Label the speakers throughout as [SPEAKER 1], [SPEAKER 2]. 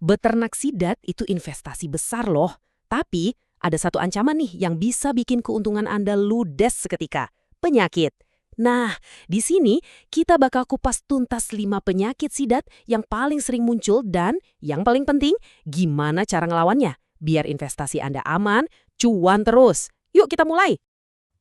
[SPEAKER 1] Beternak sidat itu investasi besar loh. Tapi ada satu ancaman nih yang bisa bikin keuntungan Anda ludes seketika. Penyakit. Nah, di sini kita bakal kupas tuntas 5 penyakit sidat yang paling sering muncul dan yang paling penting, gimana cara ngelawannya. Biar investasi Anda aman, cuan terus. Yuk kita mulai.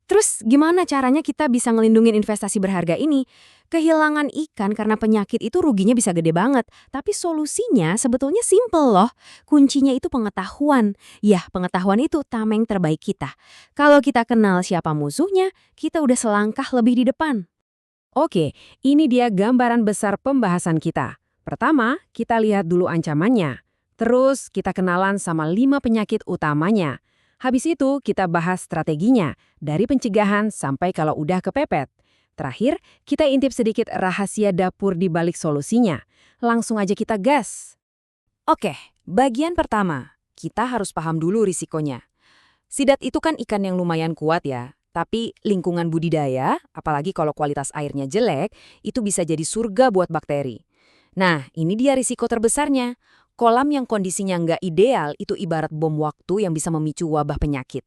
[SPEAKER 2] Terus gimana caranya kita bisa ngelindungin investasi berharga ini? Kehilangan ikan karena penyakit itu ruginya bisa gede banget. Tapi solusinya sebetulnya simple loh. Kuncinya itu pengetahuan. Ya, pengetahuan itu tameng terbaik kita. Kalau kita kenal siapa musuhnya, kita udah selangkah lebih di depan.
[SPEAKER 3] Oke, ini dia gambaran besar pembahasan kita. Pertama, kita lihat dulu ancamannya. Terus kita kenalan sama 5 penyakit utamanya. Habis itu kita bahas strateginya, dari pencegahan sampai kalau udah kepepet. Terakhir, kita intip sedikit rahasia dapur di balik solusinya. Langsung aja kita gas.
[SPEAKER 2] Oke, bagian pertama. Kita harus paham dulu risikonya. Sidat itu kan ikan yang lumayan kuat ya. Tapi lingkungan budidaya, apalagi kalau kualitas airnya jelek, itu bisa jadi surga buat bakteri. Nah, ini dia risiko terbesarnya. Kolam yang kondisinya nggak ideal itu ibarat bom waktu yang bisa memicu wabah penyakit.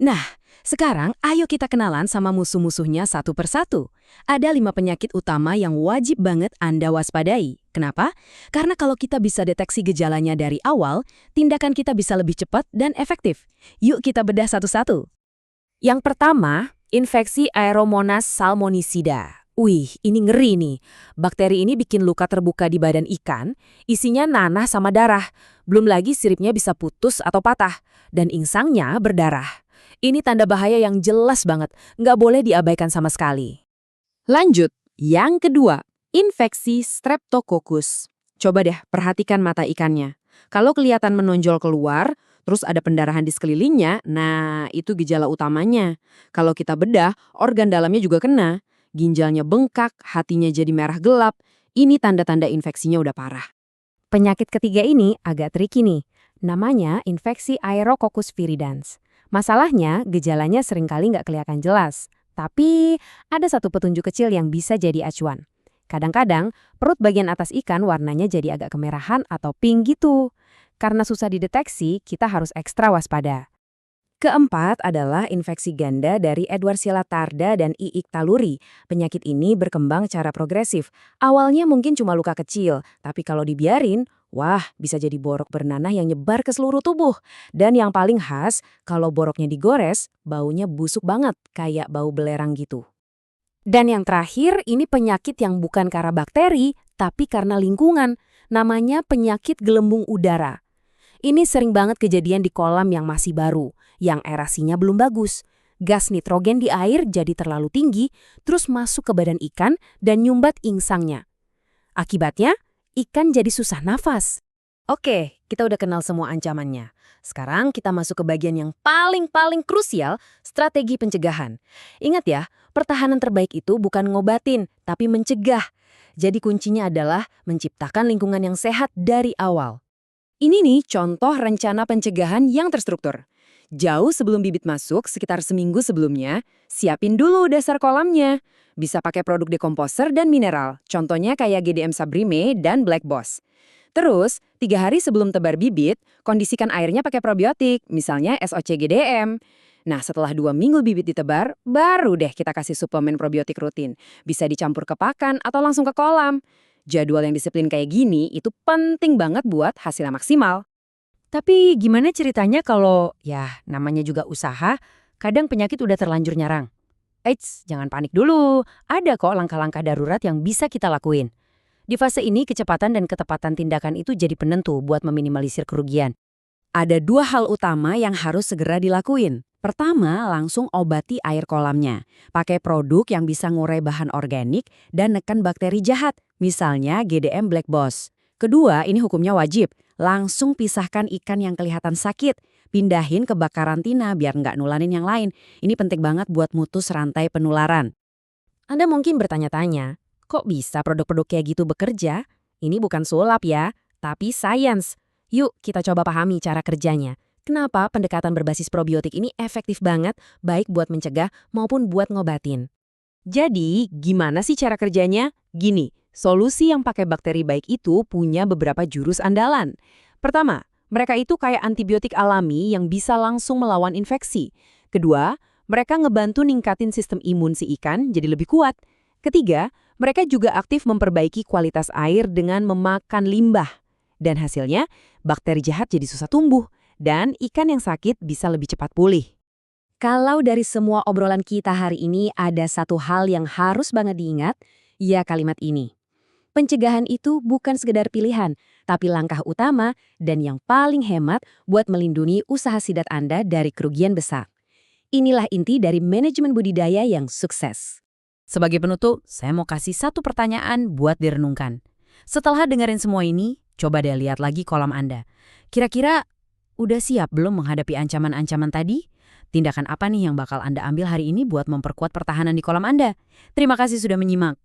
[SPEAKER 2] Nah, sekarang ayo kita kenalan sama musuh-musuhnya satu persatu. Ada 5 penyakit utama yang wajib banget Anda waspadai. Kenapa? Karena kalau kita bisa deteksi gejalanya dari awal, tindakan kita bisa lebih cepat dan efektif. Yuk kita bedah satu-satu. Yang pertama, infeksi Aeromonas salmonicida. Wih, ini ngeri nih. Bakteri ini bikin luka terbuka di badan ikan, isinya nanah sama darah. Belum lagi siripnya bisa putus atau patah, dan insangnya berdarah. Ini tanda bahaya yang jelas banget, nggak boleh diabaikan sama sekali. Lanjut, yang kedua, infeksi Streptococcus. Coba deh perhatikan mata ikannya. Kalau kelihatan menonjol keluar, terus ada pendarahan di sekelilingnya, nah itu gejala utamanya. Kalau kita bedah, organ dalamnya juga kena. Ginjalnya bengkak, hatinya jadi merah gelap. Ini tanda-tanda infeksinya udah parah.
[SPEAKER 3] Penyakit ketiga ini agak tricky nih. Namanya infeksi Aerococcus viridans. Masalahnya, gejalanya seringkali nggak kelihatan jelas. Tapi ada satu petunjuk kecil yang bisa jadi acuan. Kadang-kadang, perut bagian atas ikan warnanya jadi agak kemerahan atau pink gitu. Karena susah dideteksi, kita harus ekstra waspada. Keempat adalah infeksi ganda dari Edwardsella tarda dan Iik taluri. Penyakit ini berkembang secara progresif. Awalnya mungkin cuma luka kecil, tapi kalau dibiarin, wah bisa jadi borok bernanah yang nyebar ke seluruh tubuh. Dan yang paling khas, kalau boroknya digores, baunya busuk banget, kayak bau belerang gitu. Dan yang terakhir, ini penyakit yang bukan karena bakteri, tapi karena lingkungan. Namanya penyakit gelembung udara. Ini sering banget kejadian di kolam yang masih baru, yang erasinya belum bagus. Gas nitrogen di air jadi terlalu tinggi, terus masuk ke badan ikan dan nyumbat insangnya. Akibatnya, ikan jadi susah nafas. Oke, kita udah kenal semua ancamannya. Sekarang kita masuk ke bagian yang paling krusial, strategi pencegahan. Ingat ya, pertahanan terbaik itu bukan ngobatin, tapi mencegah. Jadi kuncinya adalah menciptakan lingkungan yang sehat dari awal. Ini nih contoh rencana pencegahan yang terstruktur. Jauh sebelum bibit masuk, sekitar seminggu sebelumnya, siapin dulu dasar kolamnya. Bisa pakai produk dekomposer dan mineral, contohnya kayak GDM Sabrime dan Black Boss. Terus, 3 hari sebelum tebar bibit, kondisikan airnya pakai probiotik, misalnya SOC GDM. Nah, setelah 2 minggu bibit ditebar, baru deh kita kasih suplemen probiotik rutin. Bisa dicampur ke pakan atau langsung ke kolam. Jadwal yang disiplin kayak gini itu penting banget buat hasilnya maksimal.
[SPEAKER 2] Tapi gimana ceritanya kalau, ya namanya juga usaha, kadang penyakit udah terlanjur nyarang? Eits, jangan panik dulu. Ada kok langkah-langkah darurat yang bisa kita lakuin. Di fase ini, kecepatan dan ketepatan tindakan itu jadi penentu buat meminimalisir kerugian. Ada 2 hal utama yang harus segera dilakuin. Pertama, langsung obati air kolamnya. Pakai produk yang bisa ngurai bahan organik dan neken bakteri jahat, misalnya GDM Black Boss. Kedua, ini hukumnya wajib. Langsung pisahkan ikan yang kelihatan sakit. Pindahin ke bak karantina biar nggak nularin yang lain. Ini penting banget buat mutus rantai penularan. Anda mungkin bertanya-tanya, kok bisa produk-produk kayak gitu bekerja? Ini bukan sulap ya, tapi sains. Yuk kita coba pahami cara kerjanya. Kenapa pendekatan berbasis probiotik ini efektif banget, baik buat mencegah maupun buat ngobatin. Jadi, gimana sih cara kerjanya? Gini, solusi yang pakai bakteri baik itu punya beberapa jurus andalan. Pertama, mereka itu kayak antibiotik alami yang bisa langsung melawan infeksi. Kedua, mereka ngebantu ningkatin sistem imun si ikan jadi lebih kuat. Ketiga, mereka juga aktif memperbaiki kualitas air dengan memakan limbah. Dan hasilnya, bakteri jahat jadi susah tumbuh, dan ikan yang sakit bisa lebih cepat pulih.
[SPEAKER 3] Kalau dari semua obrolan kita hari ini ada satu hal yang harus banget diingat, ya kalimat ini. Pencegahan itu bukan sekedar pilihan, tapi langkah utama dan yang paling hemat buat melindungi usaha sidat Anda dari kerugian besar. Inilah inti dari manajemen budidaya yang sukses.
[SPEAKER 2] Sebagai penutup, saya mau kasih satu pertanyaan buat direnungkan. Setelah dengerin semua ini, coba deh lihat lagi kolam Anda. Kira-kira udah siap belum menghadapi ancaman-ancaman tadi? Tindakan apa nih yang bakal Anda ambil hari ini buat memperkuat pertahanan di kolam Anda? Terima kasih sudah menyimak.